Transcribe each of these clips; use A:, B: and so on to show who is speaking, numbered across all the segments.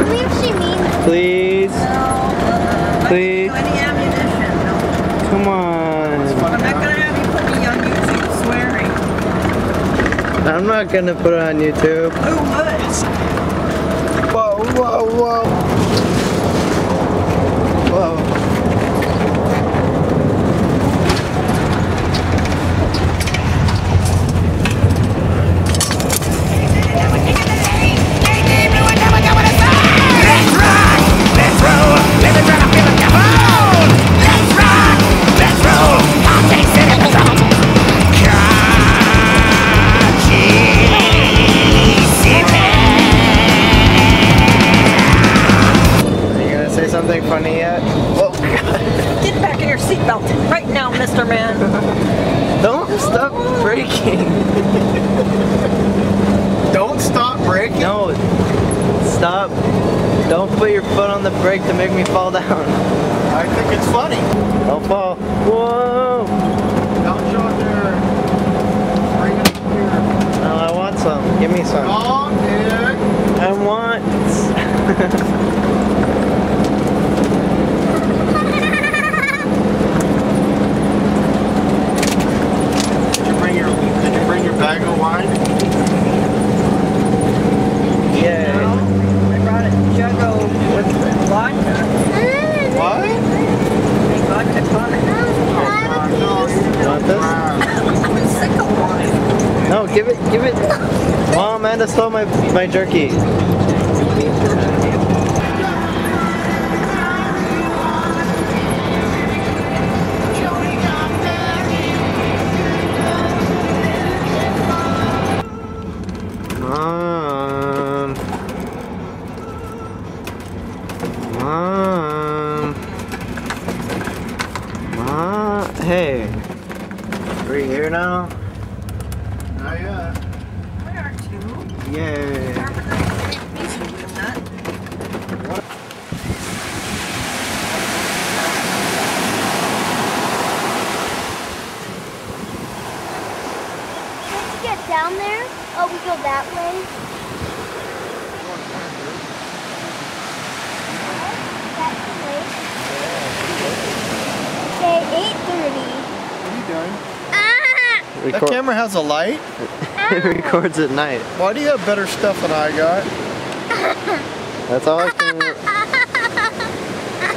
A: me if she means it.
B: Please.
C: No.
B: Please.
C: Any ammunition? No.
B: Come on.
C: I'm not gonna have you put me on YouTube swearing.
B: I'm not gonna put it on YouTube.
C: Who would?
B: Whoa, whoa, whoa. Whoa. Something funny yet? Oh God.
C: Get back in your seatbelt right now, Mr. Man.
B: Don't stop braking.
D: Don't stop braking?
B: No. Stop. Don't put your foot on the brake to make me fall down.
D: I think it's funny.
B: Don't fall. Whoa.
D: Don't show it there. Bring it up here.
B: No, I want some. Give me some.
D: Oh, yeah.
B: I want.
D: Bag of wine?
B: Yeah.
C: I brought a jug of vodka.
D: What?
C: Vodka tonic.
B: You want this?
C: I'm sick of wine.
B: No, give it. Mom, Amanda stole my jerky. Hey, are we here now?
D: Oh yeah.
C: We are too.
B: Yay.
A: Once you get down there, oh, we go that way. That's the way. Okay, 8:30.
D: What are you doing?
A: Ah!
D: That camera has a light?
B: It records at night.
D: Why do you have better stuff than I got?
B: That's all I can.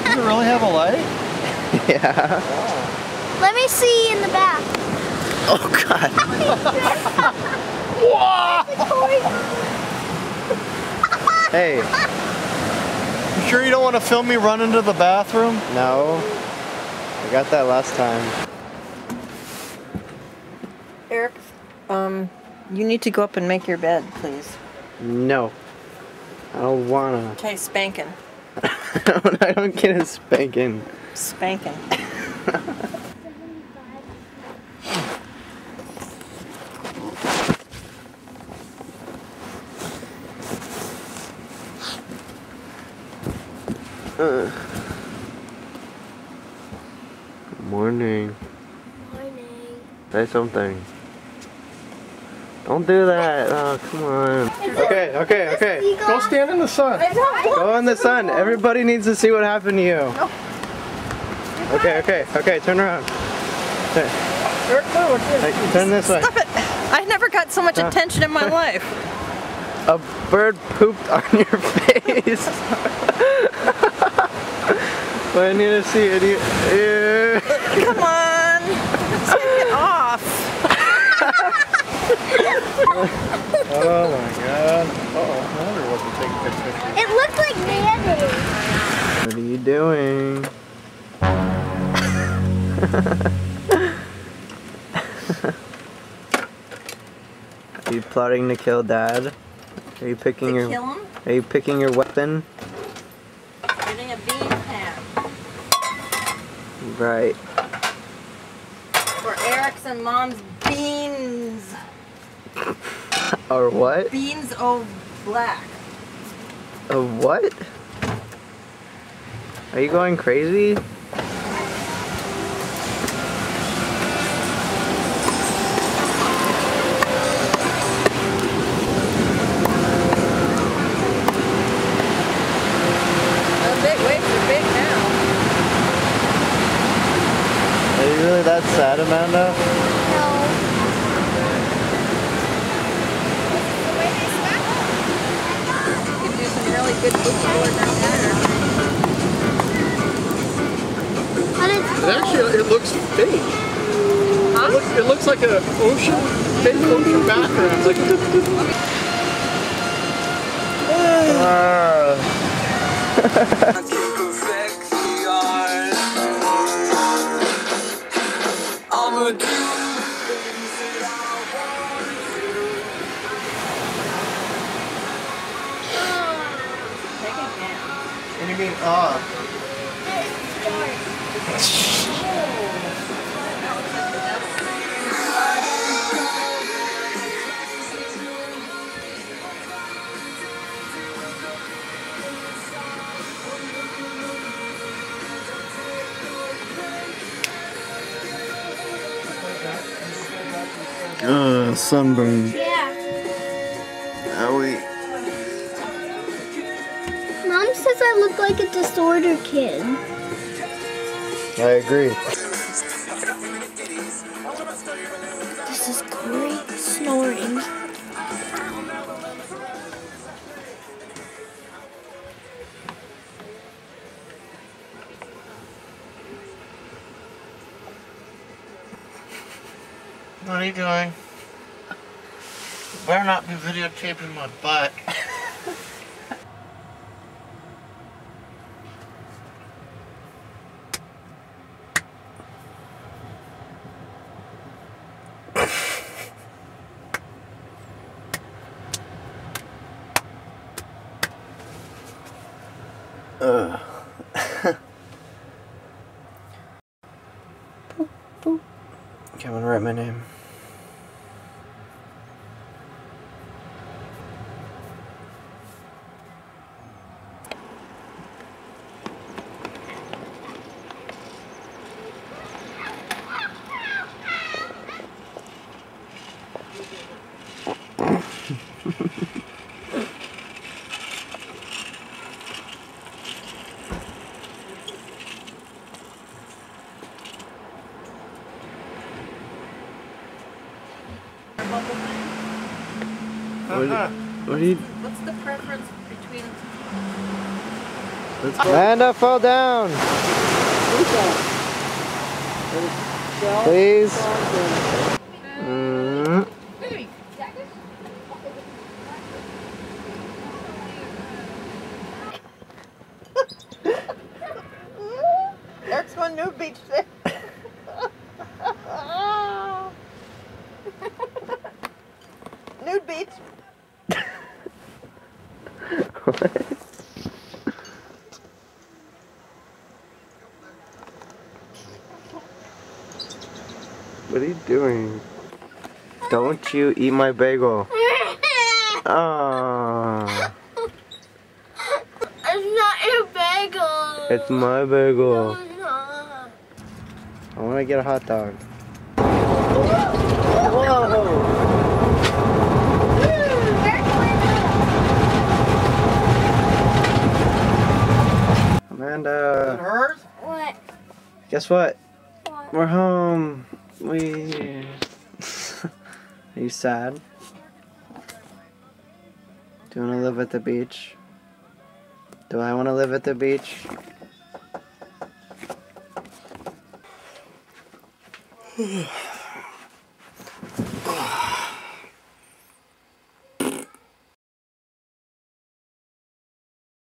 D: Does it really have a light?
B: Yeah.
A: Let me see in the back.
B: Oh God. Hey.
D: You sure you don't want to film me run into the bathroom?
B: No. I got that last time.
C: Eric, you need to go up and make your bed, please.
B: No. I don't wanna.
C: Okay, spanking.
B: I don't get a spanking.
C: Spanking.
B: Morning.
A: Morning.
B: Say something. Don't do that. Oh, come on. Okay.
D: Go stand in the sun.
B: Go in the sun. Everybody needs to see what happened to you.
C: No.
B: Okay. Turn around.
D: Eric, no,
B: Hey, turn this way.
C: Stop it! I never got so much attention in my life.
B: A bird pooped on your face. Well, I need to see it.
C: Come on! Take it off!
D: Oh my God. Uh-oh, I wonder what to take pictures of.
A: It looks like mayonnaise.
B: What are you doing? Are you plotting to kill Dad? Are you picking your?
C: Kill him?
B: Are you picking your weapon?
C: Getting a bean pan.
B: Right.
C: For Eric's and Mom's beans.
B: Or what?
C: Beans o' black.
B: Of what? Are you going crazy? that sad, Amanda?
A: No.
C: You could do some really good football or
A: And it's
D: It actually, it looks fake.
C: Huh?
D: It looks like an ocean, fake ocean background. Like,
B: What do you mean, ah?
D: sunburn.
A: yeah.
B: Owie.
A: Mom says I look like a disorder kid.
B: I agree.
A: This is great snoring.
B: What are you doing? You better not be videotaping my butt. Okay, I'm gonna write my name. What are you?
C: What's the preference between...
B: Amanda, fall down. Please.
C: There's one nude beach there. Nude beach.
B: What? What are you doing? Don't you eat my bagel. Oh,
A: It's not your bagel.
B: it's my bagel.
A: No, it's not.
B: I want to get a hot dog. Whoa! Amanda,
D: hers?
A: What?
B: guess what?
A: What?
B: We're home. We. Are you sad? Do you want to live at the beach? Do I want to live at the beach?